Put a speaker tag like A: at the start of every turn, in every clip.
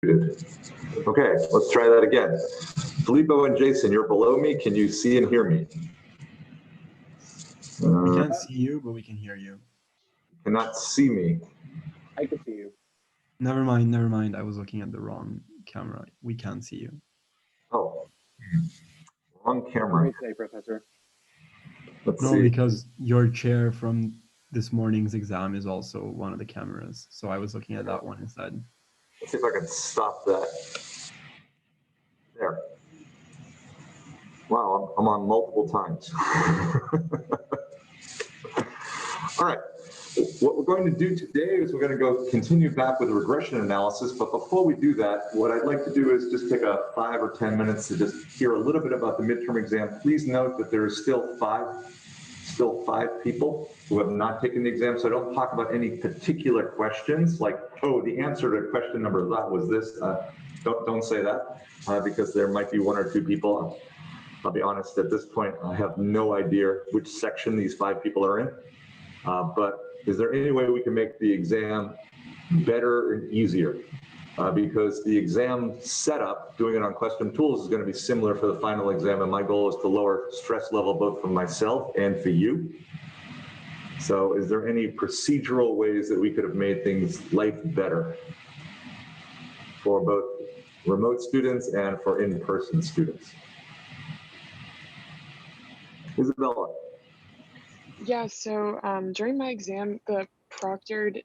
A: Okay, let's try that again. Filippo and Jason, you're below me. Can you see and hear me?
B: We can't see you, but we can hear you.
A: Cannot see me.
C: I can see you.
B: Never mind, never mind. I was looking at the wrong camera. We can't see you.
A: Oh, wrong camera.
C: Today, Professor.
A: Let's
B: No,
A: see.
B: because your chair from this morning's exam is also one of the cameras. So I was looking at that one instead.
A: Let's see if I can stop that. There. Wow, I'm on multiple times. All right. What we're going to do today is we're going to continue back with regression analysis. But before we do that, what I'd like to do is just take a 5 or 10 minutes to just hear a little bit about the midterm exam. Please note that there is still five people who have not taken the exam. So don't talk about any particular questions like, oh, the answer to question number that was this. Don't say that because there might be 1 or 2 people. I'll be honest, at this point, I have no idea which section these 5 people are in. But is there any way we can make the exam better and easier? Because the exam setup, doing it on Questrom tools, is going to be similar for the final exam, and my goal is to lower stress level both for myself and for you. So is there any procedural ways that we could have made things life better for both remote students and for in-person students? Isabella.
D: Yeah, so during my exam, the proctored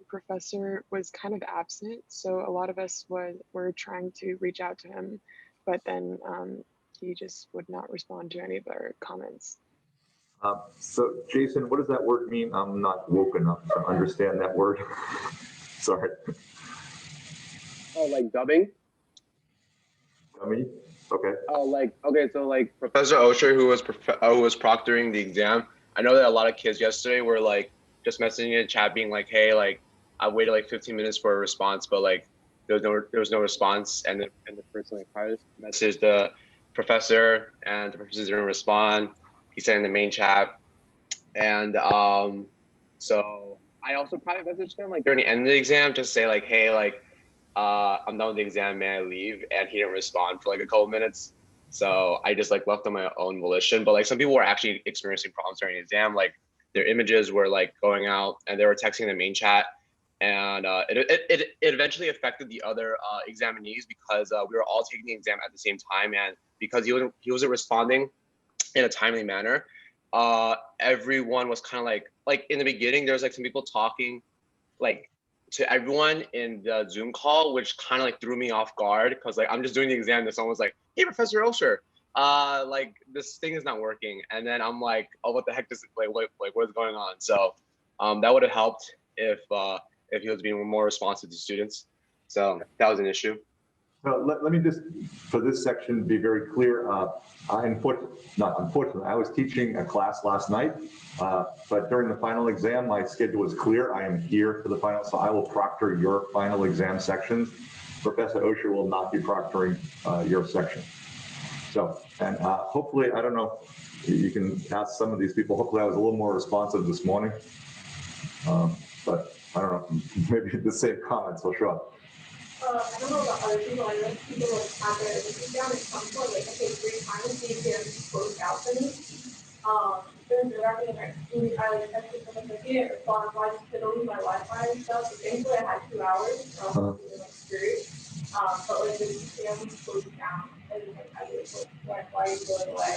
D: professor was kind of absent. So a lot of us were trying to reach out to him, but then he just would not respond to any of our comments.
A: So Jason, what does that word mean? I'm not woke enough to understand that word. Sorry.
C: Oh, like dubbing?
A: Dummy? Okay.
C: Oh, like, okay, so like
E: Professor Osher, who was proctoring the exam, I know that a lot of kids yesterday were like just messaging in chat being like, hey, like I waited like 15 minutes for a response, but like there was no response, and the person like messaged the professor, and the professor didn't respond. He said in the main chat, and so I also probably messaged him like during the end of the exam, just say like, hey, like I'm done with the exam, may I leave? And he didn't respond for like a couple minutes. So I just like left on my own volition. But like some people were actually experiencing problems during the exam. Like their images were like going out, and they were texting the main chat. And it eventually affected the other examinees because we were all taking the exam at the same time. And because he wasn't responding in a timely manner, everyone was kind of like in the beginning, there's like some people talking like to everyone in the Zoom call, which kind of like threw me off guard because like I'm just doing the exam and someone was like, hey, Professor Osher, like this thing is not working. And then I'm like, oh, what the heck is like what is going on? So that would have helped if he was being more responsive to students. So that was an issue.
A: Let me just, for this section, be very clear. Unfortunately, I was teaching a class last night, but during the final exam, my schedule was clear. I am here for the final, so I will proctor your final exam sections. Professor Osher will not be proctoring your section. So, and hopefully, I don't know, you can ask some of these people, hopefully I was a little more responsive this morning, but I don't know, maybe the same comments will show up.
F: I don't know about other people. I know people like have their exam at some point, like I take 3 times the exam is closed out for me. Then they're not gonna I like texted them like I didn't respond, so I just fiddled with my Wi-Fi and stuff. So thankfully I had 2 hours, so like screwed. But like the exam was closed down, and like I was like, why are you going away?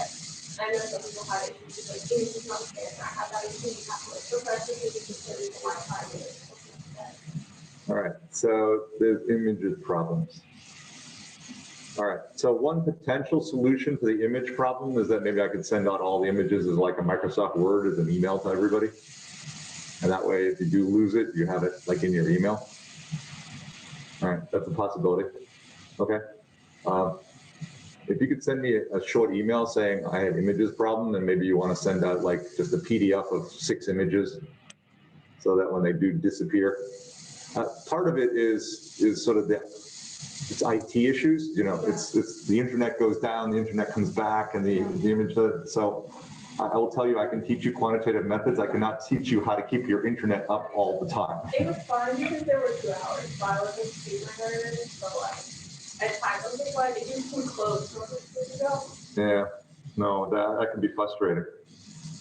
F: And I know some people had issues with like images not scared, and I had that issue. You have to like professor to just put the Wi-Fi with.
A: All right, so there's images problems. All right, so one potential solution to the image problem is that maybe I could send out all the images as like a Microsoft Word as an email to everybody. And that way, if you do lose it, you have it like in your email. All right, that's a possibility. Okay. If you could send me a short email saying I had images problem, and maybe you want to send out like just a PDF of 6 images so that when they do disappear, part of it is sort of it's IT issues. You know, it's the internet goes down, the internet comes back, and the image. So I will tell you, I can teach you quantitative methods. I cannot teach you how to keep your internet up all the time.
F: It was fun because there were 2 hours, so I wasn't super nervous, but like, at times I was like, it was too close for us to go.
A: Yeah, no, that can be frustrating.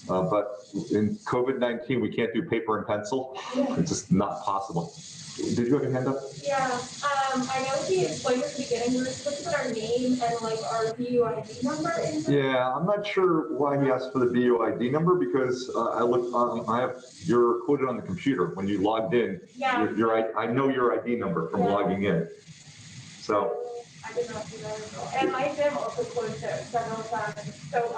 A: But in COVID-19, we can't do paper and pencil. It's just not possible. Did you have your hand up?
F: Yeah, I know he explained at the beginning, we were supposed to put our name and like our BUID number in.
A: Yeah, I'm not sure why he asked for the BUID number because you're quoted on the computer when you logged in.
F: Yeah.
A: I know your ID number from logging in. So.
F: I did not do that as well. And my exam also closed it several times. So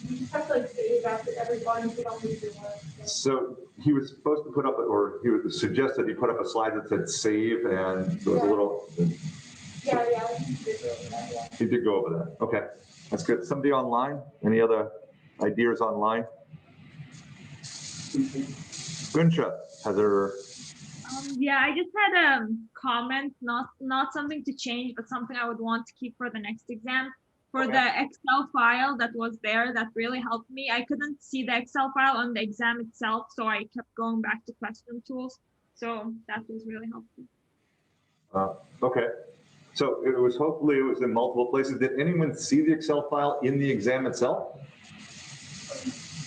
F: you just have to like save after every one, you don't lose your work.
A: So he was supposed to put up, or he was suggested he put up a slide that said save, and there was a little.
F: Yeah, he did go over that, yeah.
A: He did go over that. Okay, that's good. Somebody online? Any other ideas online? Gunsha, Heather.
G: Yeah, I just had a comment, not something to change, but something I would want to keep for the next exam. For the Excel file that was there, that really helped me. I couldn't see the Excel file on the exam itself, so I kept going back to questrom tools. So that was really helpful.
A: Okay, so hopefully it was in multiple places. Did anyone see the Excel file in the exam itself?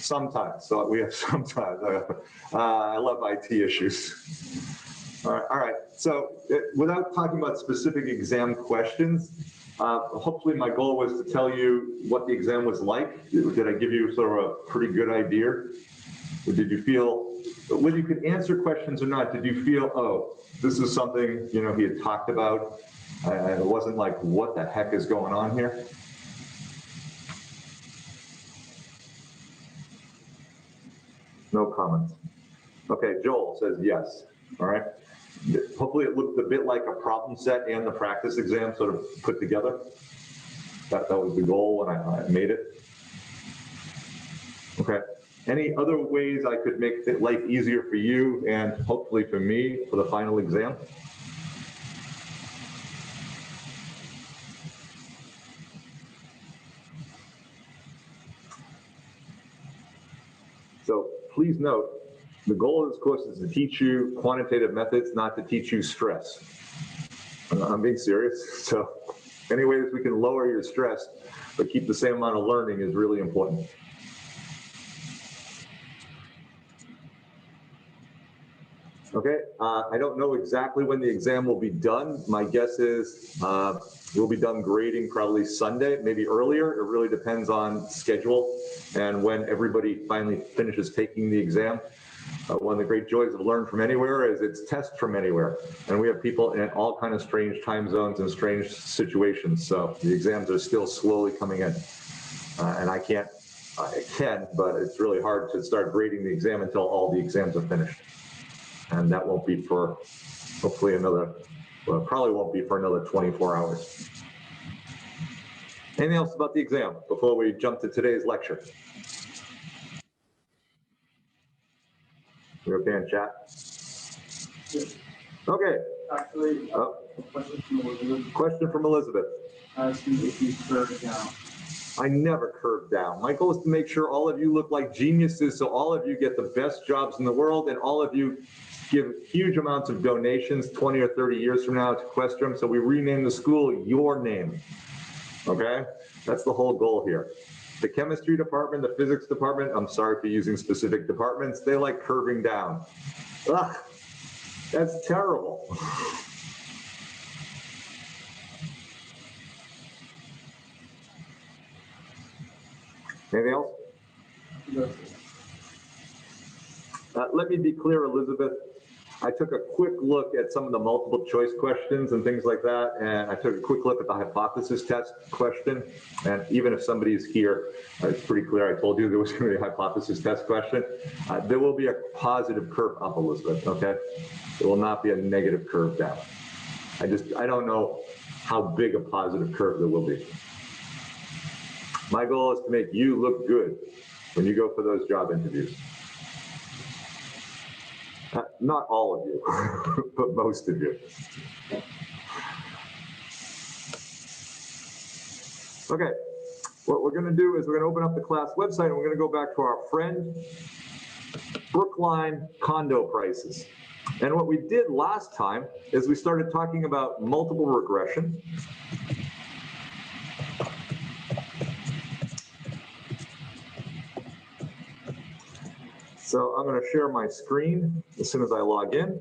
A: Sometimes, so we have sometimes. I love IT issues. All right. So without talking about specific exam questions, hopefully my goal was to tell you what the exam was like. Did I give you sort of a pretty good idea? Or did you feel, whether you could answer questions or not, did you feel, oh, this is something, he had talked about? It wasn't like, what the heck is going on here? No comments. Okay, Joel says yes. All right. Hopefully it looked a bit like a problem set and the practice exam sort of put together. That was the goal when I made it. Okay. Any other ways I could make life easier for you and hopefully for me for the final exam? So please note, the goal of this course is to teach you quantitative methods, not to teach you stress. I'm being serious. So any ways we can lower your stress, but keep the same amount of learning is really important. Okay, I don't know exactly when the exam will be done. My guess is we'll be done grading probably Sunday, maybe earlier. It really depends on schedule and when everybody finally finishes taking the exam. One of the great joys of Learn From Anywhere is it's test from anywhere. And we have people in all kinds of strange time zones and strange situations. So the exams are still slowly coming in. And I can, but it's really hard to start grading the exam until all the exams are finished. And that won't be for hopefully probably won't be for another 24 hours. Anything else about the exam before we jump to today's lecture? You okay in chat? Okay.
H: Actually,
A: question from Elizabeth.
H: If you curve down.
A: I never curve down. My goal is to make sure all of you look like geniuses, so all of you get the best jobs in the world, and all of you give huge amounts of donations 20 or 30 years from now to Questrom, so we rename the school your name. Okay? That's the whole goal here. The chemistry department, the physics department, I'm sorry for using specific departments, they like curving down. Ugh, that's terrible. Anything else? Let me be clear, Elizabeth. I took a quick look at some of the multiple choice questions and things like that, and I took a quick look at the hypothesis test question. And even if somebody's here, it's pretty clear I told you there was going to be a hypothesis test question. There will be a positive curve up, Elizabeth, okay? There will not be a negative curve down. I don't know how big a positive curve there will be. My goal is to make you look good when you go for those job interviews. Not all of you, but most of you. Okay, what we're gonna do is we're gonna open up the class website and we're gonna go back to our friend Brookline condo prices. And what we did last time is we started talking about multiple regression. So I'm going to share my screen as soon as I log in.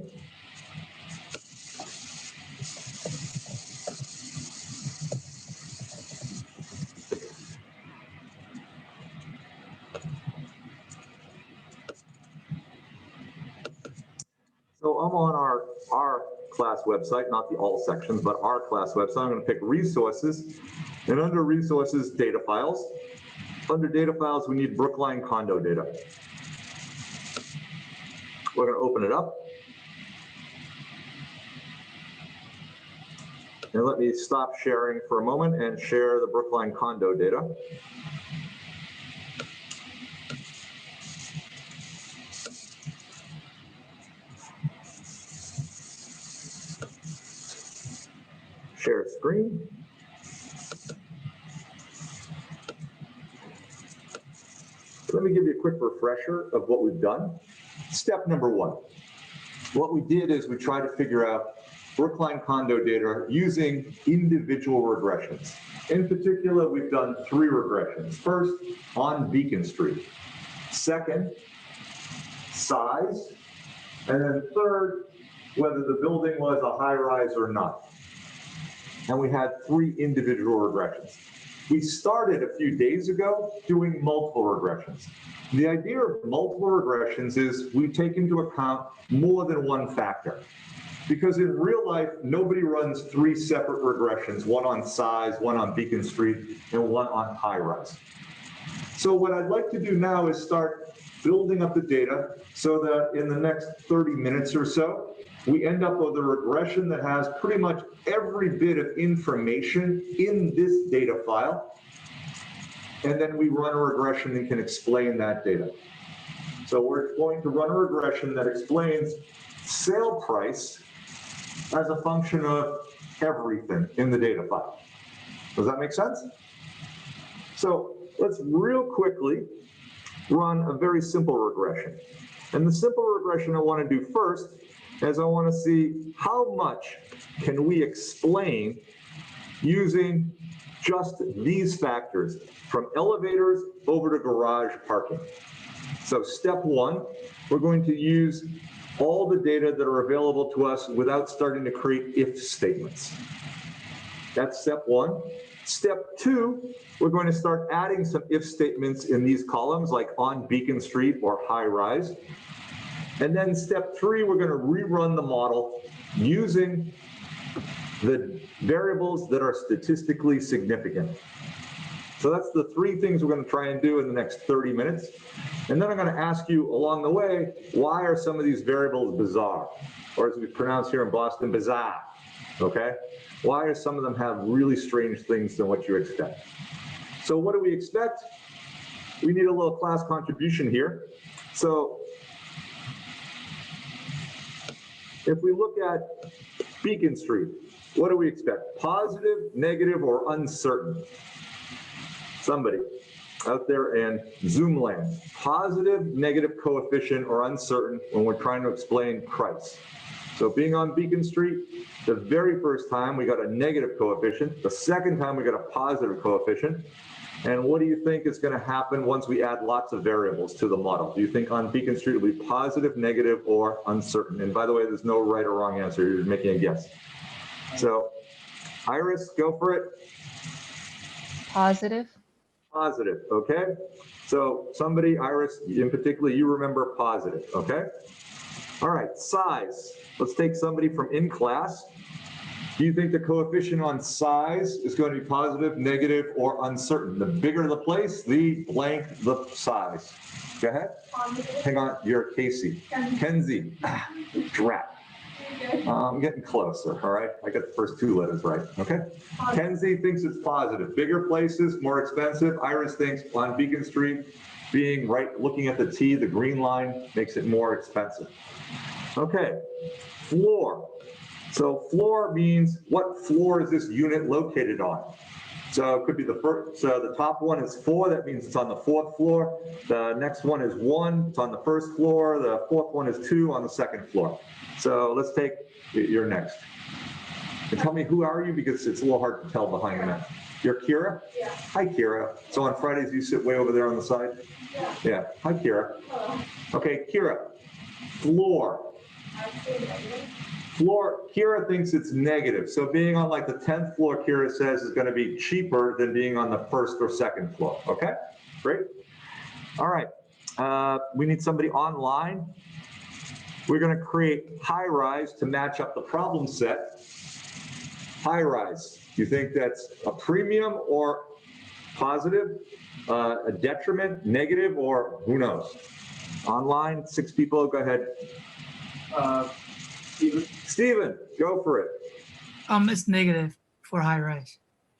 A: So I'm on our class website, not the all sections, but our class website. I'm going to pick resources, and under resources, data files. Under data files, we need Brookline condo data. We're going to open it up. And let me stop sharing for a moment and share the Brookline condo data. Share screen. Let me give you a quick refresher of what we've done. Step number one. What we did is we tried to figure out Brookline condo data using individual regressions. In particular, we've done 3 regressions. First, on Beacon Street. Second, size. And then third, whether the building was a high-rise or not. And we had 3 individual regressions. We started a few days ago doing multiple regressions. The idea of multiple regressions is we take into account more than one factor. Because in real life, nobody runs 3 separate regressions, one on size, one on Beacon Street, and one on high-rise. So what I'd like to do now is start building up the data so that in the next 30 minutes or so, we end up with a regression that has pretty much every bit of information in this data file. And then we run a regression and can explain that data. So we're going to run a regression that explains sale price as a function of everything in the data file. Does that make sense? So let's real quickly run a very simple regression. And the simple regression I want to do first is I want to see how much can we explain using just these factors from elevators over to garage parking. So step one, we're going to use all the data that are available to us without starting to create if statements. That's step one. Step two, we're going to start adding some if statements in these columns, like on Beacon Street or high rise. And then step three, we're going to rerun the model using the variables that are statistically significant. So that's the 3 things we're going to try and do in the next 30 minutes. And then I'm going to ask you along the way, why are some of these variables bizarre? Or as we pronounce here in Boston, bizarre, okay? Why are some of them have really strange things than what you expect? So what do we expect? We need a little class contribution here. So if we look at Beacon Street, what do we expect? Positive, negative, or uncertain? Somebody out there in Zoom land, positive, negative coefficient, or uncertain when we're trying to explain price. So being on Beacon Street, the very first time we got a negative coefficient, the second time we got a positive coefficient. And what do you think is going to happen once we add lots of variables to the model? Do you think on Beacon Street it'll be positive, negative, or uncertain? And by the way, there's no right or wrong answer. You're making a guess. So Iris, go for it.
I: Positive.
A: Positive, okay? So somebody, Iris, in particular, you remember positive, okay? All right, size. Let's take somebody from in class. Do you think the coefficient on size is going to be positive, negative, or uncertain? The bigger the place, the blank the size. Go ahead. Hang on, you're Casey. Kenzie. Drat. I'm getting closer, all right? I got the first 2 letters right, okay? Kenzie thinks it's positive. Bigger places, more expensive. Iris thinks on Beacon Street, being right, looking at the T, the green line, makes it more expensive. Okay, floor. So floor means what floor is this unit located on? So it could be the first, so the top one is 4, that means it's on the 4th floor. The next one is 1, it's on the 1st floor. The 4th one is 2 on the 2nd floor. So let's take, you're next. And tell me, who are you? Because it's a little hard to tell behind the mat. You're Kira?
F: Yeah.
A: Hi, Kira. So on Fridays, you sit way over there on the side?
F: Yeah.
A: Yeah. Hi, Kira.
F: Hello.
A: Okay, Kira. Floor.
F: I say negative.
A: Floor, Kira thinks it's negative. So being on like the 10th floor, Kira says, is going to be cheaper than being on the 1st or 2nd floor. Okay, great. All right, we need somebody online. We're going to create high rise to match up the problem set. High rise, you think that's a premium or positive, a detriment, negative, or who knows? Online, 6 people, go ahead. Steven, go for it.
I: It's negative for high rise.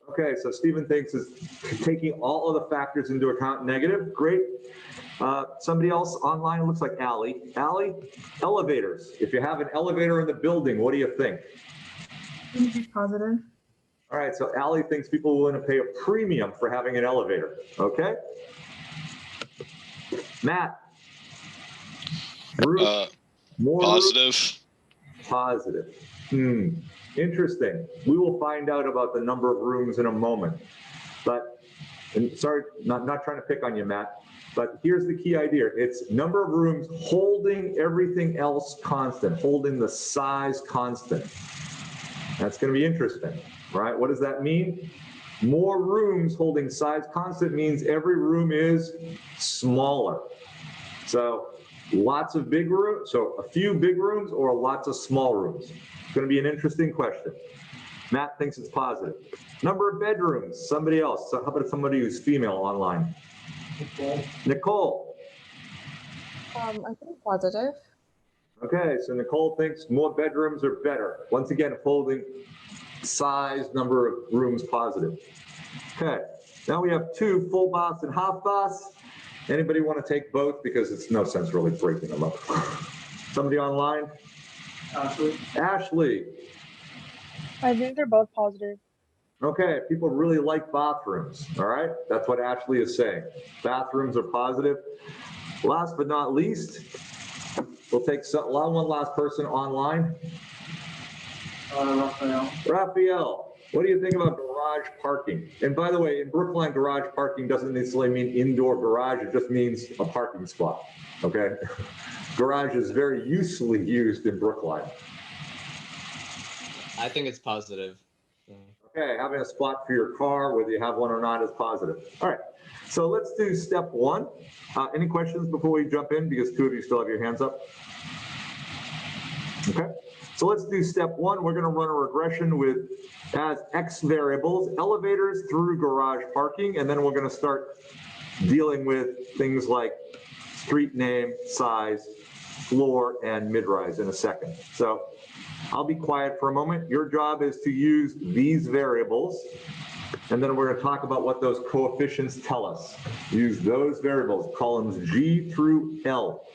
A: Okay, so Steven thinks is taking all of the factors into account, negative, great. Somebody else online, it looks like Allie. Allie, elevators. If you have an elevator in the building, what do you think?
J: Positive.
A: All right, so Allie thinks people are willing to pay a premium for having an elevator, okay? Matt? Roof, more
K: Positive.
A: Roof? Positive. Interesting. We will find out about the number of rooms in a moment. But, and sorry, not trying to pick on you, Matt, but here's the key idea. It's number of rooms holding everything else constant, holding the size constant. That's going to be interesting, right? What does that mean? More rooms holding size constant means every room is smaller. So lots of big rooms, so a few big rooms or lots of small rooms. It's going to be an interesting question. Matt thinks it's positive. Number of bedrooms, somebody else. So how about somebody who's female online? Nicole.
J: I think positive.
A: Okay, so Nicole thinks more bedrooms are better. Once again, holding size, number of rooms positive. Okay, now we have 2 full baths and half baths. Anybody want to take both? Because it's no sense really breaking them up. Somebody online?
H: Ashley?
A: Ashley.
J: I think they're both positive.
A: Okay, people really like bathrooms, all right? That's what Ashley is saying. Bathrooms are positive. Last but not least, we'll take one last person online.
H: Raphael.
A: Raphael, what do you think about garage parking? And by the way, in Brookline, garage parking doesn't necessarily mean indoor garage, it just means a parking spot, okay? Garage is very usefully used in Brookline.
L: I think it's positive.
A: Okay, having a spot for your car, whether you have one or not, is positive. All right, so let's do step 1. Any questions before we jump in? Because 2 of you still have your hands up. Okay, so let's do step 1. We're gonna run a regression with as X variables, elevators through garage parking, and then we're gonna start dealing with things like street name, size, floor, and mid-rise in a second. So I'll be quiet for a moment. Your job is to use these variables, and then we're going to talk about what those coefficients tell us. Use those variables, columns G through L.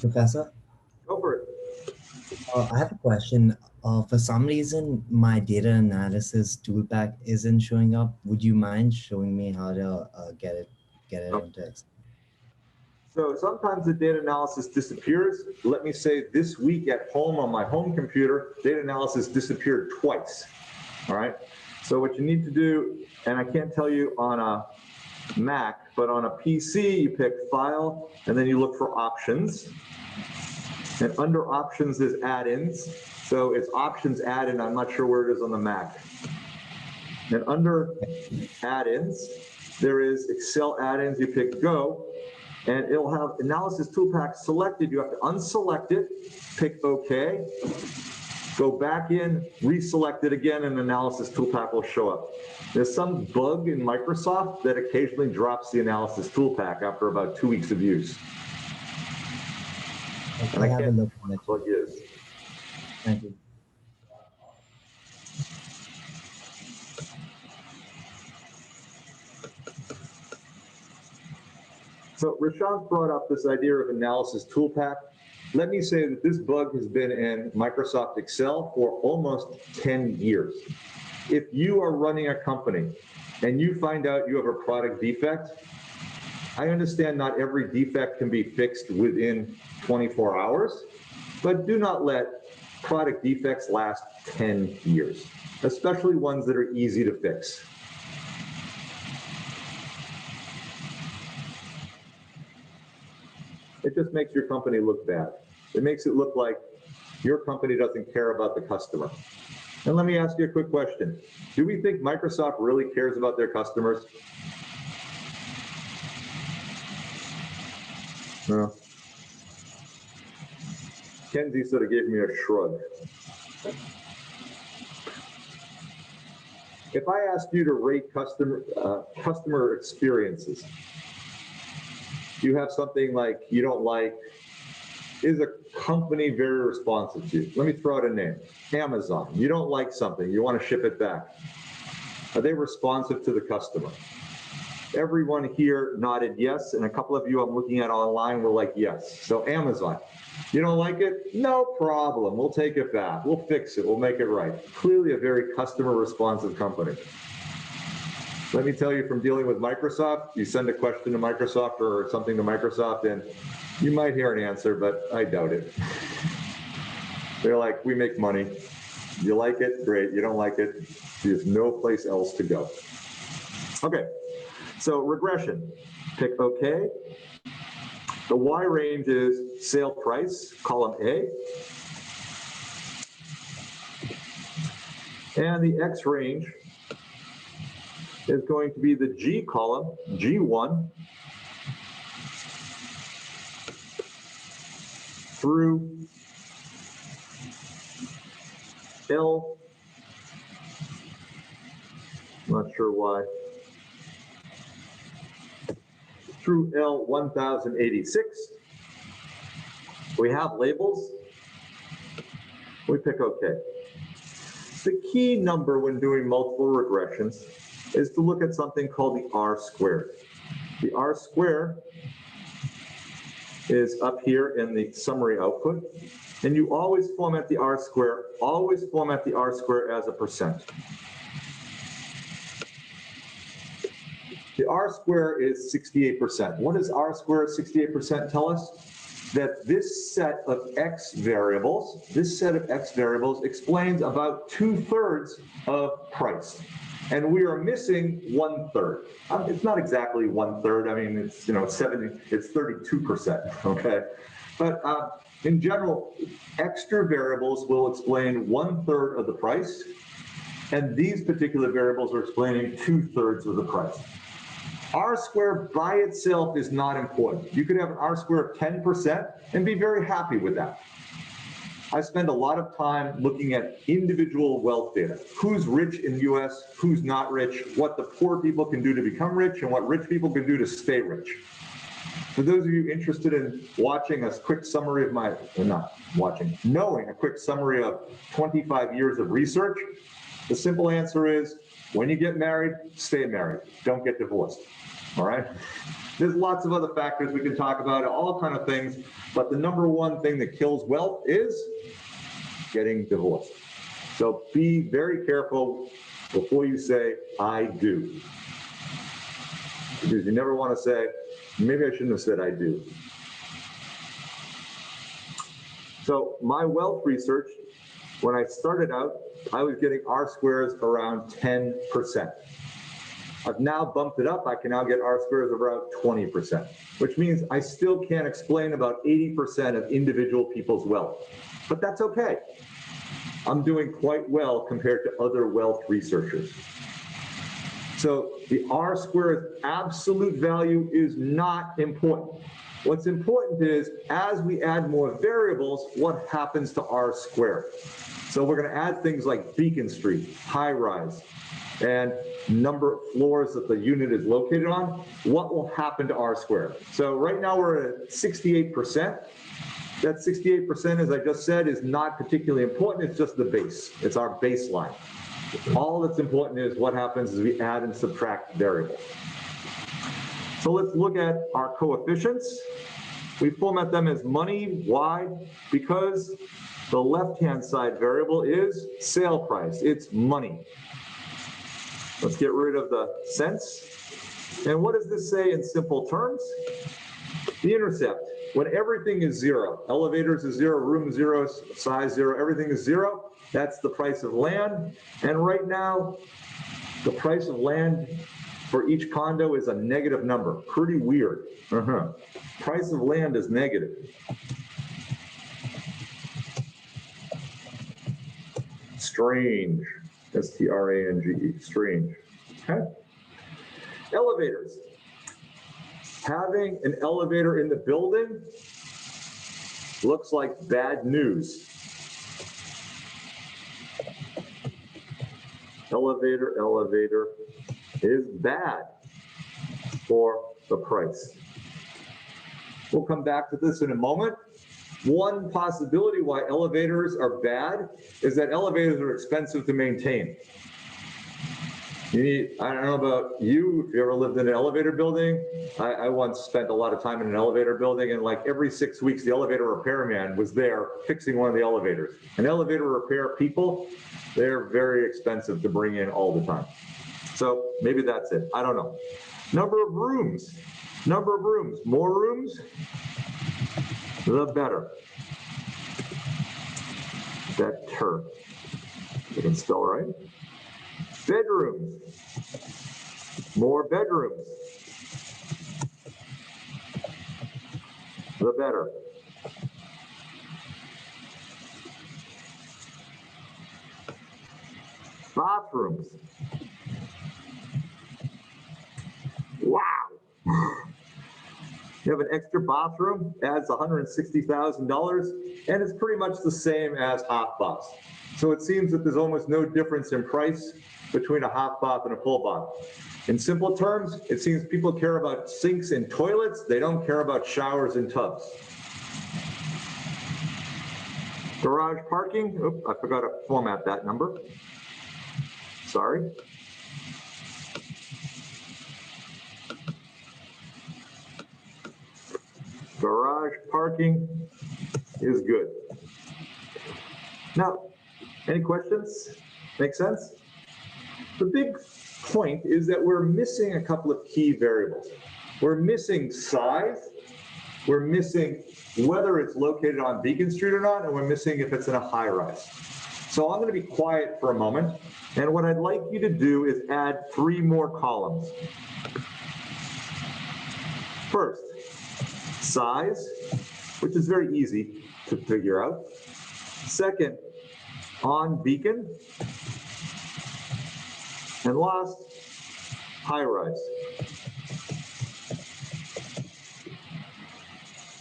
M: Professor?
A: Go for it.
M: I have a question. For some reason, my data analysis toolpack isn't showing up. Would you mind showing me how to get it into Excel?
A: So sometimes the data analysis disappears. Let me say this week at home on my home computer, data analysis disappeared twice. All right. So what you need to do, and I can't tell you on a Mac, but on a PC, you pick File, and then you look for Options. And under Options is Add-ins. So it's Options Add-in. I'm not sure where it is on the Mac. And under Add-ins, there is Excel Add-ins. You pick Go, and it'll have Analysis Toolpack selected. You have to unselect it, pick OK, go back in, reselect it again, and Analysis Toolpack will show up. There's some bug in Microsoft that occasionally drops the Analysis Toolpack after about 2 weeks of use.
M: I'll have a look on it.
A: What it is.
M: Thank you.
A: So Rashad brought up this idea of analysis toolpack. Let me say that this bug has been in Microsoft Excel for almost 10 years. If you are running a company and you find out you have a product defect, I understand not every defect can be fixed within 24 hours, but do not let product defects last 10 years, especially ones that are easy to fix. It just makes your company look bad. It makes it look like your company doesn't care about the customer. And let me ask you a quick question. Do we think Microsoft really cares about their customers? No. Kenzie sort of gave me a shrug. If I asked you to rate customer experiences, you have something like you don't like, is a company very responsive to you? Let me throw out a name. Amazon. You don't like something, you want to ship it back. Are they responsive to the customer? Everyone here nodded yes, and a couple of you I'm looking at online were like yes. So Amazon, you don't like it? No problem, we'll take it back. We'll fix it, we'll make it right. Clearly a very customer responsive company. Let me tell you from dealing with Microsoft, you send a question to Microsoft or something to Microsoft and you might hear an answer, but I doubt it. They're like, we make money. You like it? Great. You don't like it? There's no place else to go. Okay, so regression. Pick OK. The Y range is sale price, column A. And the X range is going to be the G column, G1, through L, not sure why, through L 1086. We have labels, we pick OK. The key number when doing multiple regressions is to look at something called the R squared. The R squared is up here in the summary output, and you always format the R square, as a percent. The R square is 68%. What does R square 68% tell us? That this set of X variables, explains about 2/3 of price. And we are missing 1/3. It's not exactly 1/3. I mean, it's 70. It's 32%. Okay, but in general, extra variables will explain 1/3 of the price, and these particular variables are explaining 2/3 of the price. R squared by itself is not important. You could have an R squared of 10% and be very happy with that. I spend a lot of time looking at individual wealth data. Who's rich in the US, who's not rich, what the poor people can do to become rich, and what rich people can do to stay rich. For those of you interested in watching a quick summary of knowing a quick summary of 25 years of research, the simple answer is, when you get married, stay married. Don't get divorced, all right? There's lots of other factors we can talk about, all kind of things, but the number one thing that kills wealth is getting divorced. So be very careful before you say, I do. Because you never want to say, maybe I shouldn't have said I do. So my wealth research, when I started out, I was getting R squares around 10%. I've now bumped it up. I can now get R squares of around 20%, which means I still can't explain about 80% of individual people's wealth, but that's okay. I'm doing quite well compared to other wealth researchers. So the R squared absolute value is not important. What's important is, as we add more variables, what happens to R squared? So we're going to add things like Beacon Street, high rise, and number of floors that the unit is located on. What will happen to R squared? So right now we're at 68%. That 68%, as I just said, is not particularly important. It's just the base. It's our baseline. All that's important is what happens as we add and subtract variables. So let's look at our coefficients. We format them as money. Why? Because the left-hand side variable is sale price. It's money. Let's get rid of the cents. And what does this say in simple terms? The intercept, when everything is zero, elevators is zero, room zero, size zero, everything is zero, that's the price of land. And right now, the price of land for each condo is a negative number. Pretty weird. Price of land is negative. Strange. S-T-R-A-N-G-E. Strange. Okay. Elevators. Having an elevator in the building looks like bad news. Elevator is bad for the price. We'll come back to this in a moment. One possibility why elevators are bad is that elevators are expensive to maintain. You need, I don't know about you, if you ever lived in an elevator building. I once spent a lot of time in an elevator building, and like every 6 weeks, the elevator repairman was there fixing one of the elevators. And elevator repair people, they're very expensive to bring in all the time. So maybe that's it, I don't know. Number of rooms, more rooms, the better. Better, you can spell right. Bedrooms, more bedrooms, the better. Bathrooms. Wow. You have an extra bathroom, adds $160,000, and it's pretty much the same as half baths. So it seems that there's almost no difference in price between a half bath and a full bath. In simple terms, it seems people care about sinks and toilets, they don't care about showers and tubs. Garage parking, oops, I forgot to format that number. Sorry. Garage parking is good. Now, any questions? Make sense? The big point is that we're missing a couple of key variables. We're missing size, we're missing whether it's located on Beacon Street or not, and we're missing if it's in a high rise. So I'm going to be quiet for a moment, and what I'd like you to do is add 3 more columns. First, size, which is very easy to figure out. Second, on Beacon. And last, high rise.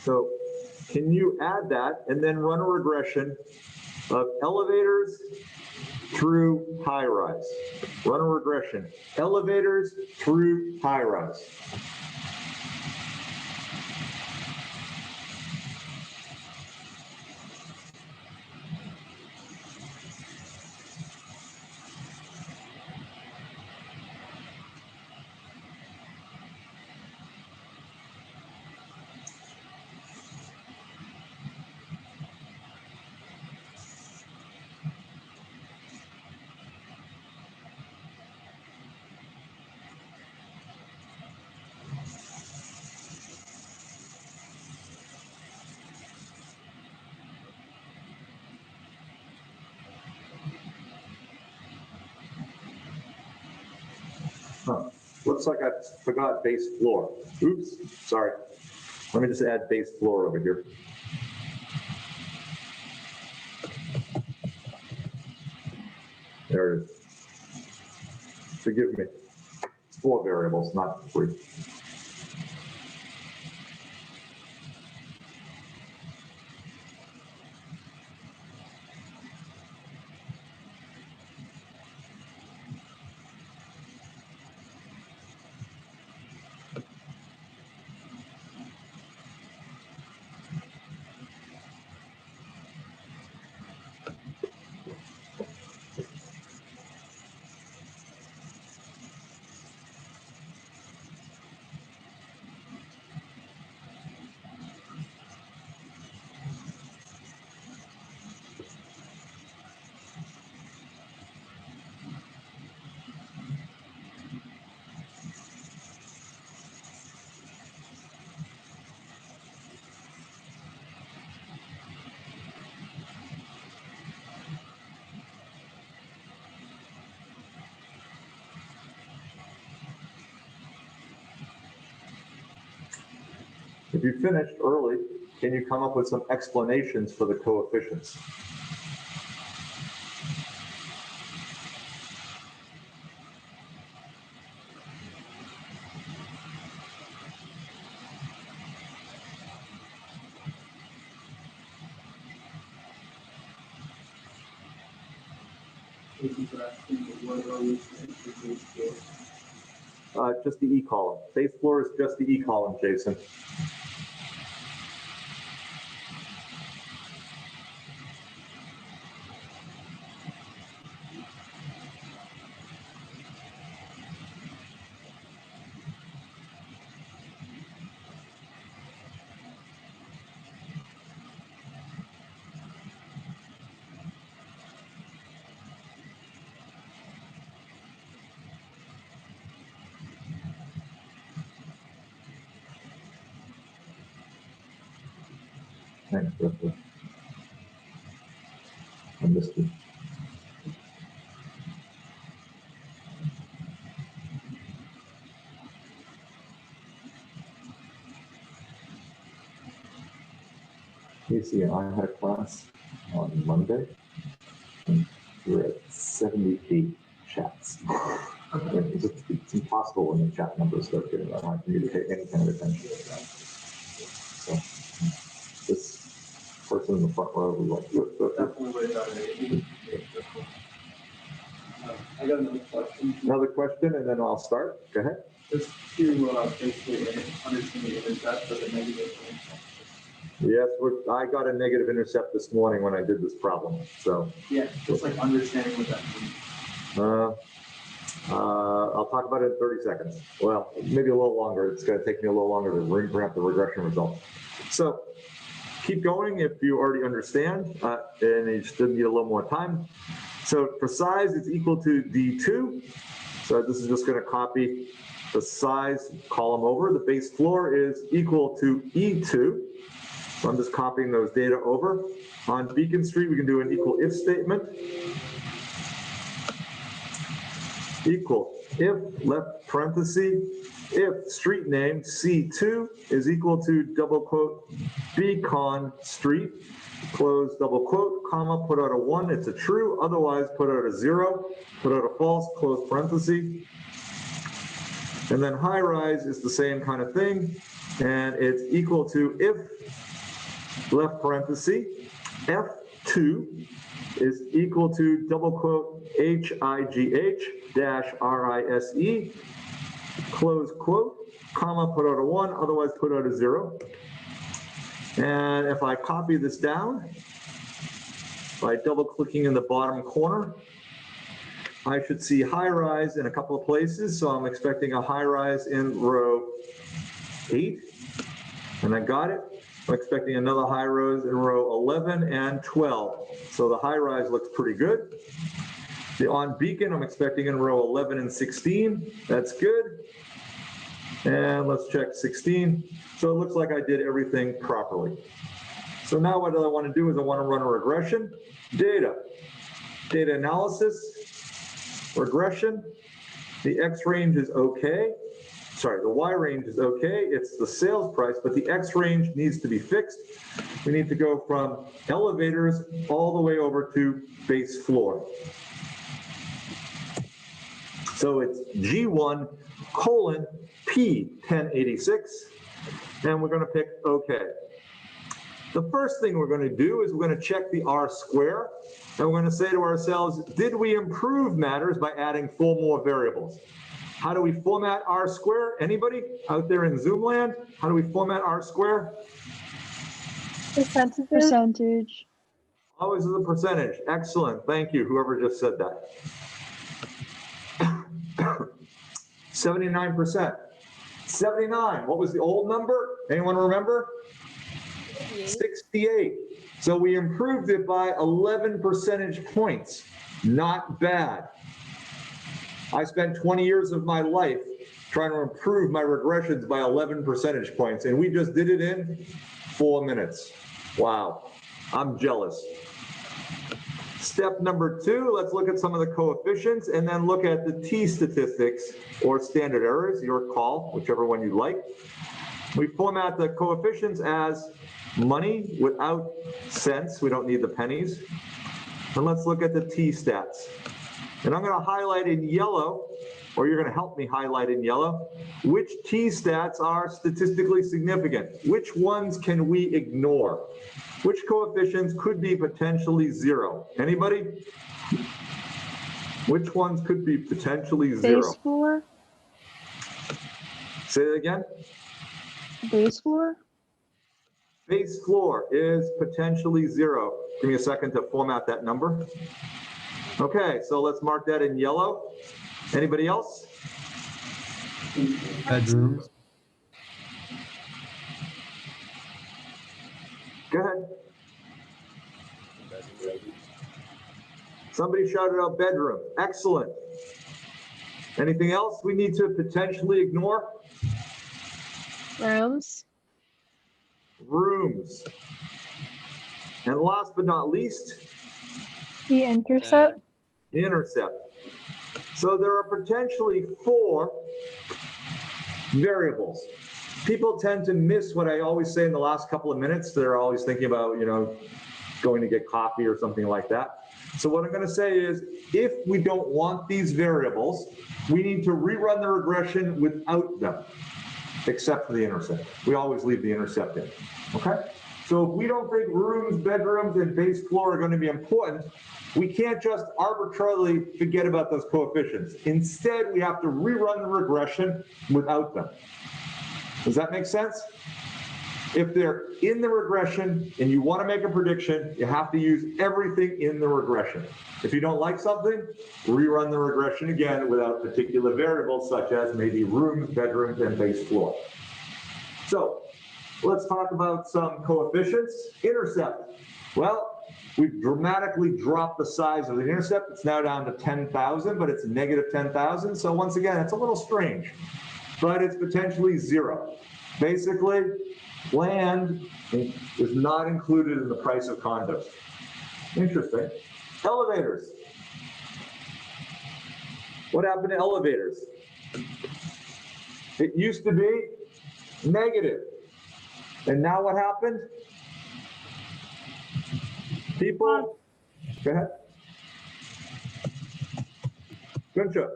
A: So can you add that and then run a regression of elevators through high rise? Run a regression, elevators through high rise. Looks like I forgot base floor. Oops, sorry. Let me just add base floor over here. There it is. Forgive me. 4 variables, not 3. If you finished early, can you come up with some explanations for the coefficients? Just the E column. Base floor is just the E column, Jason. Thanks, Justin. I missed it. Casey and I had a class on Monday, and we were at 78 chats. It's impossible when the chat numbers start getting that high for you to pay any kind of attention to that. So this person in the front row was like,
H: I got another question.
A: Another question, and then I'll start. Go ahead.
H: Just to basically understand the intercept of the negative intercept.
A: Yes, I got a negative intercept this morning when I did this problem. So
H: yeah, just like understanding what that means.
A: I'll talk about it in 30 seconds. Well, maybe a little longer. It's going to take me a little longer to bring up the regression result. So keep going if you already understand, and you still need a little more time. So for size, it's equal to D2. So this is just going to copy the size column over. The base floor is equal to E2. So I'm just copying those data over. On Beacon Street, we can do an equal if statement. Equal if, left parenthesis, if street name C2 is equal to double quote Beacon Street, close double quote, comma, put out a 1, it's a true, otherwise put out a 0, put out a false, close parenthesis. And then high rise is the same kind of thing, and it's equal to if, left parenthesis, F2 is equal to double quote HIGH dash RISE, close quote, comma, put out a 1, otherwise put out a 0. And if I copy this down by double clicking in the bottom corner, I should see high rise in a couple of places. So I'm expecting a high rise in row 8, and I got it. I'm expecting another high rise in row 11 and 12. So the high rise looks pretty good. The on Beacon, I'm expecting in row 11 and 16. That's good. And let's check 16. So it looks like I did everything properly. So now what I want to do is I want to run a regression. Data analysis, regression. The X range is okay. Sorry, the Y range is okay. It's the sales price, but the X range needs to be fixed. We need to go from elevators all the way over to base floor. So it's G1 colon P1086, and we're going to pick OK. The first thing we're going to do is we're going to check the R square, and we're going to say to ourselves, did we improve matters by adding 4 more variables? How do we format R square? Anybody out there in Zoom land? How do we format R square?
J: Percentage.
A: Always as a percentage. Excellent. Thank you, whoever just said that. 79%. 79. What was the old number? Anyone remember? 68. So we improved it by 11 percentage points. Not bad. I spent 20 years of my life trying to improve my regressions by 11 percentage points, and we just did it in 4 minutes. Wow, I'm jealous. Step number 2, let's look at some of the coefficients and then look at the t-statistics or standard errors, your call, whichever one you like. We format the coefficients as money without cents. We don't need the pennies. And let's look at the t-stats. And I'm going to highlight in yellow, or you're going to help me highlight in yellow, which t-stats are statistically significant. Which ones can we ignore? Which coefficients could be potentially zero? Anybody? Which ones could be potentially zero?
J: Base floor.
A: Say that again.
J: Base floor.
A: Base floor is potentially zero. Give me a second to format that number. Okay, so let's mark that in yellow. Anybody else?
B: Bedrooms.
A: Go ahead. Somebody shouted out bedroom. Excellent. Anything else we need to potentially ignore?
J: Rooms.
A: Rooms. And last but not least,
J: The intercept.
A: intercept. So there are potentially 4 variables. People tend to miss what I always say in the last couple of minutes. They're always thinking about, going to get coffee or something like that. So what I'm going to say is, if we don't want these variables, we need to rerun the regression without them, except for the intercept. We always leave the intercept in, okay? So if we don't think rooms, bedrooms, and base floor are going to be important, we can't just arbitrarily forget about those coefficients. Instead, we have to rerun the regression without them. Does that make sense? If they're in the regression and you want to make a prediction, you have to use everything in the regression. If you don't like something, rerun the regression again without particular variables such as maybe rooms, bedrooms, and base floor. So let's talk about some coefficients. Intercept. Well, we've dramatically dropped the size of the intercept. It's now down to 10,000, but it's negative 10,000. So once again, it's a little strange, but it's potentially zero. Basically, land is not included in the price of condos. Interesting. Elevators. What happened to elevators? It used to be negative. And now what happened? People, go ahead. Gunsha,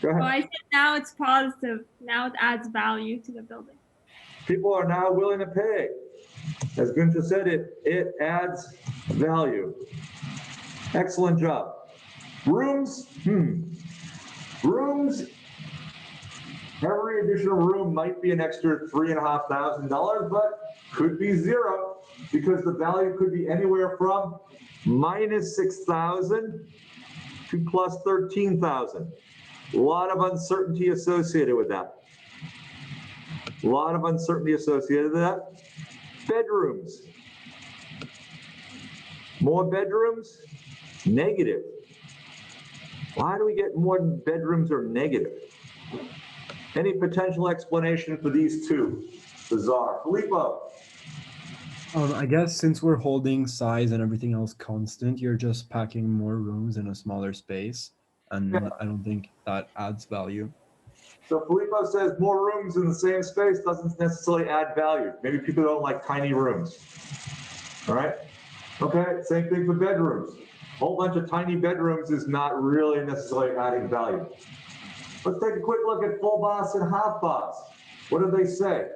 A: go ahead.
G: Oh, I said now it's positive. Now it adds value to the building.
A: People are now willing to pay. As Gunsha said, it adds value. Excellent job. Rooms, Rooms, every additional room might be an extra $3,500, but could be zero because the value could be anywhere from minus 6,000 to plus 13,000. A lot of uncertainty associated with that. A lot of uncertainty associated with that. Bedrooms. More bedrooms, negative. Why do we get more bedrooms or negative? Any potential explanation for these two? Bizarre. Filippo.
B: I guess since we're holding size and everything else constant, you're just packing more rooms in a smaller space. And
A: Yeah.
B: I don't think that adds value.
A: So Filippo says more rooms in the same space doesn't necessarily add value. Maybe people don't like tiny rooms. All right? Okay, same thing for bedrooms. A whole bunch of tiny bedrooms is not really necessarily adding value. Let's take a quick look at full baths and half baths. What do they say?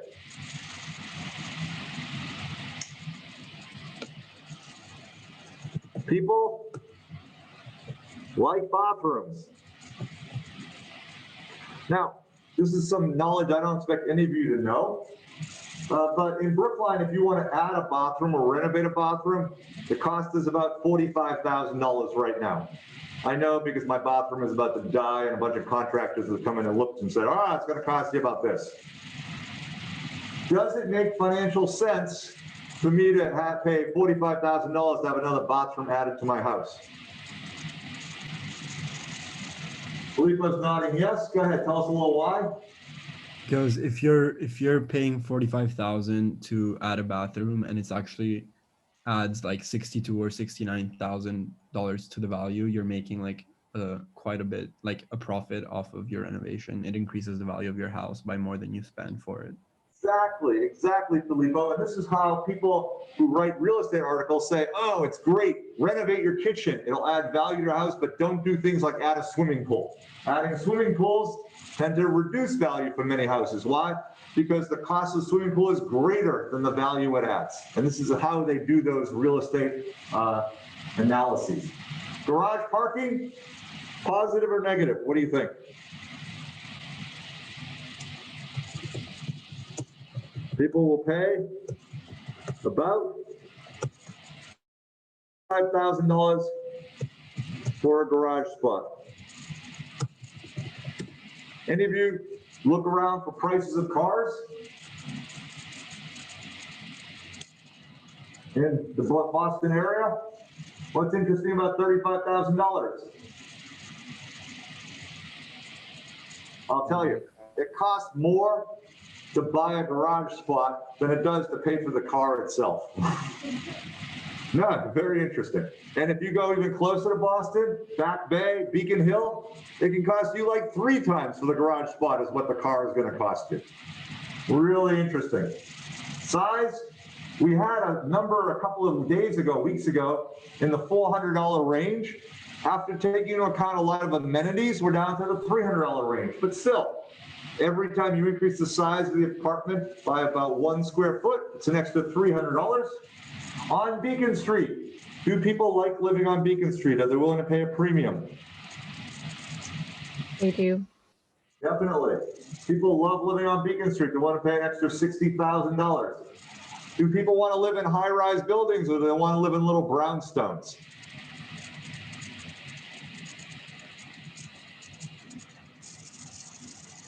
A: People like bathrooms. Now, this is some knowledge I don't expect any of you to know, but in Brookline, if you want to add a bathroom or renovate a bathroom, the cost is about $45,000 right now. I know because my bathroom is about to die and a bunch of contractors have come in and looked and said, it's going to cost you about this. Does it make financial sense for me to pay $45,000 to have another bathroom added to my house? Filippo's nodding yes. Go ahead, tell us a little why.
B: Because if you're paying $45,000 to add a bathroom and it's actually adds like $62,000 or $69,000 to the value, you're making like quite a bit, like a profit off of your renovation. It increases the value of your house by more than you spend for it.
A: Exactly, Filippo. And this is how people who write real estate articles say, oh, it's great, renovate your kitchen. It'll add value to your house, but don't do things like add a swimming pool. Adding swimming pools tend to reduce value for many houses. Why? Because the cost of the swimming pool is greater than the value it adds. And this is how they do those real estate analyses. Garage parking, positive or negative? What do you think? People will pay about $5,000 for a garage spot. Any of you look around for prices of cars in the Boston area? What's interesting about $35,000? I'll tell you, it costs more to buy a garage spot than it does to pay for the car itself. No, very interesting. And if you go even closer to Boston, Back Bay, Beacon Hill, it can cost you like 3 times for the garage spot as what the car is going to cost you. Really interesting. Size, we had a number a couple of days ago, weeks ago, in the $400 range. After taking into account a lot of amenities, we're down to the $300 range. But still, every time you increase the size of the apartment by about 1 square foot, it's an extra $300. On Beacon Street, do people like living on Beacon Street? Are they willing to pay a premium?
J: They do.
A: Definitely. People love living on Beacon Street. They want to pay an extra $60,000. Do people want to live in high-rise buildings, or do they want to live in little brownstones?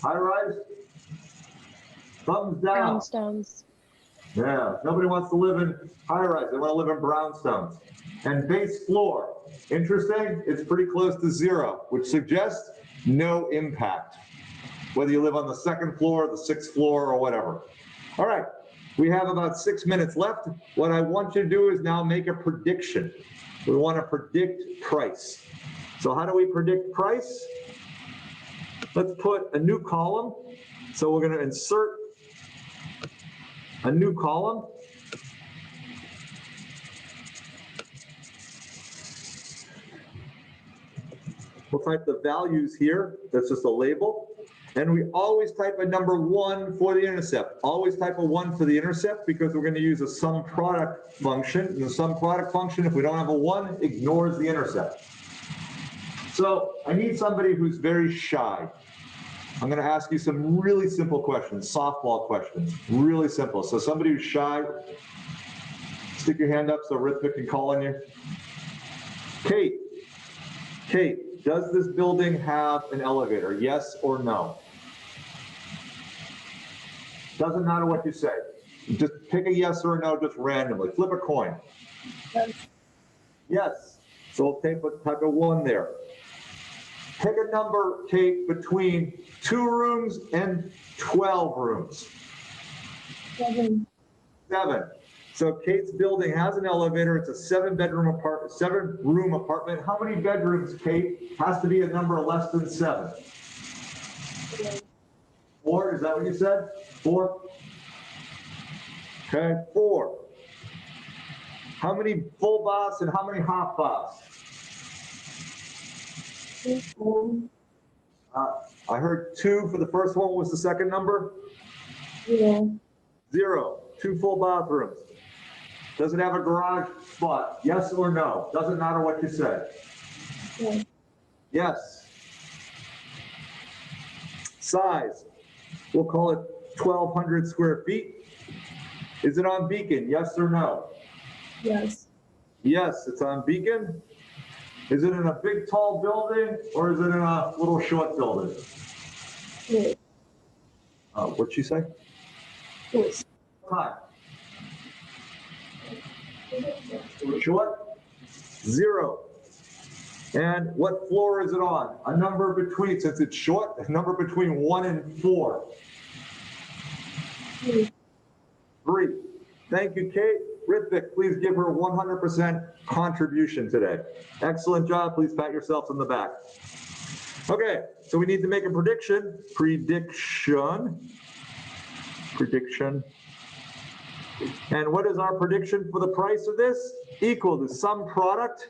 A: High-rise? Thumbs down.
J: Brownstones.
A: Yeah, nobody wants to live in high-rise. They want to live in brownstones. And base floor, interesting, it's pretty close to 0, which suggests no impact, whether you live on the 2nd floor, the 6th floor, or whatever. All right, we have about 6 minutes left. What I want you to do is now make a prediction. We want to predict price. So how do we predict price? Let's put a new column. So we're going to insert a new column. We'll type the values here. That's just a label. And we always type a number 1 for the intercept. Always type a 1 for the intercept, because we're going to use a sum product function. And the sum product function, if we don't have a 1, ignores the intercept. So I need somebody who's very shy. I'm going to ask you some really simple questions, softball questions, really simple. So somebody who's shy, stick your hand up so Rithvik can call on you. Kate, does this building have an elevator? Yes or no? Doesn't matter what you say. Just pick a yes or a no, just randomly. Flip a coin.
J: Yes.
A: Yes. So we'll type a 1 there. Pick a number, Kate, between 2 rooms and 12 rooms.
J: 7.
A: 7. So Kate's building has an elevator. It's a 7-bedroom apartment, 7-room apartment. How many bedrooms, Kate? Has to be a number less than 7. 4, is that what you said? 4? Okay, 4. How many full baths and how many half baths? I heard 2 for the first one. What was the second number?
J: 0.
A: 0. 2 full bathrooms. Does it have a garage spot? Yes or no? Doesn't matter what you say.
J: Yes.
A: Yes. Size. We'll call it 1,200 square feet. Is it on Beacon? Yes or no?
J: Yes.
A: Yes, it's on Beacon. Is it in a big, tall building, or is it in a little, short building?
J: Yes.
A: What'd she say?
J: Yes.
A: Time. Short? 0. And what floor is it on? A number between, since it's short, a number between 1 and 4. 3. Thank you, Kate. Rithvik, please give her 100% contribution today. Excellent job. Please pat yourselves on the back. Okay, so we need to make a prediction. prediction. And what is our prediction for the price of this? Equal to sum product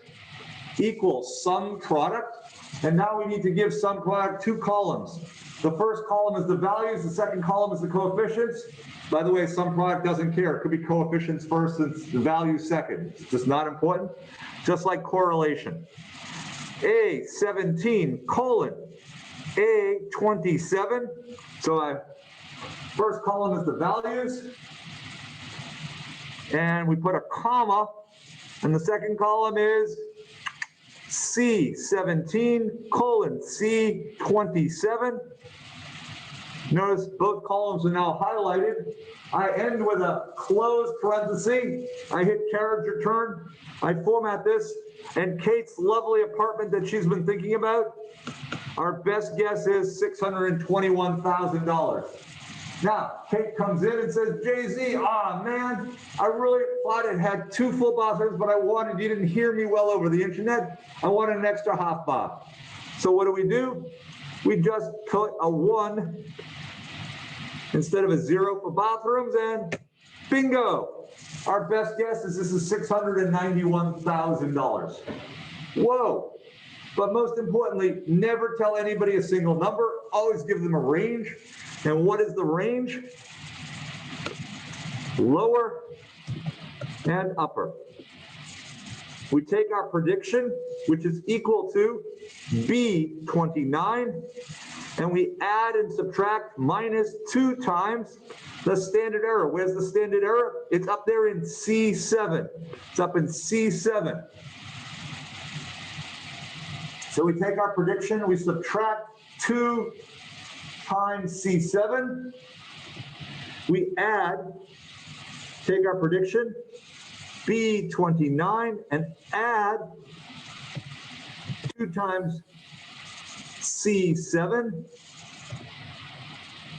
A: equals sum product. And now we need to give sum product 2 columns. The first column is the values, the second column is the coefficients. By the way, sum product doesn't care. It could be coefficients first and the value second. It's just not important. Just like correlation. A17 colon A27. So first column is the values. And we put a comma. And the second column is C17 colon C27. Notice both columns are now highlighted. I end with a closed parenthesis. I hit carriage return. I format this. And Kate's lovely apartment that she's been thinking about, our best guess is $621,000. Now, Kate comes in and says, JZ, man, I really thought it had 2 full bathrooms, but you didn't hear me well over the internet. I wanted an extra half bath. So what do? We just put a 1 instead of a 0 for bathrooms, and bingo. Our best guess is this is $691,000. Whoa. But most importantly, never tell anybody a single number. Always give them a range. And what is the range? Lower and upper. We take our prediction, which is equal to B29, and we add and subtract minus 2 times the standard error. Where's the standard error? It's up there in C7. It's up in C7. So we take our prediction, we subtract 2 times C7. We add, take our prediction, B29, and add 2 times C7.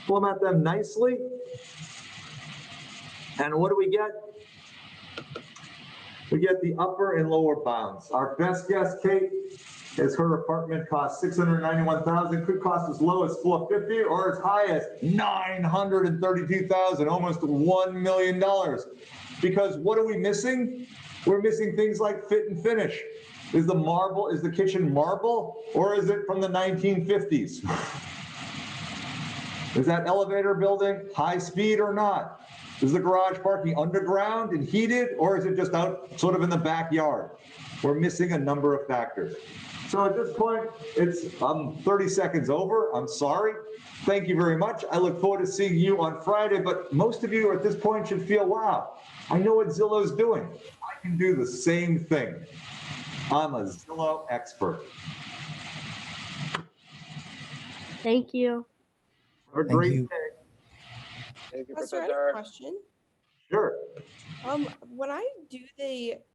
A: Format them nicely. And what do we get? We get the upper and lower bounds. Our best guess, Kate, is her apartment costs $691,000, could cost as low as $450 or as high as $932,000, almost $1 million. Because what are we missing? We're missing things like fit and finish. Is the kitchen marble, or is it from the 1950s? Is that elevator building high speed or not? Is the garage parking underground and heated, or is it just out sort of in the backyard? We're missing a number of factors. So at this point, it's 30 seconds over. I'm sorry. Thank you very much. I look forward to seeing you on Friday, but most of you at this point should feel, wow, I know what Zillow's doing. I can do the same thing. I'm a Zillow expert.
K: Thank you.
A: Have a great day.
C: Thank you,
L: Professor, I have a
C: Professor.
L: question.
A: Sure.
L: When I do the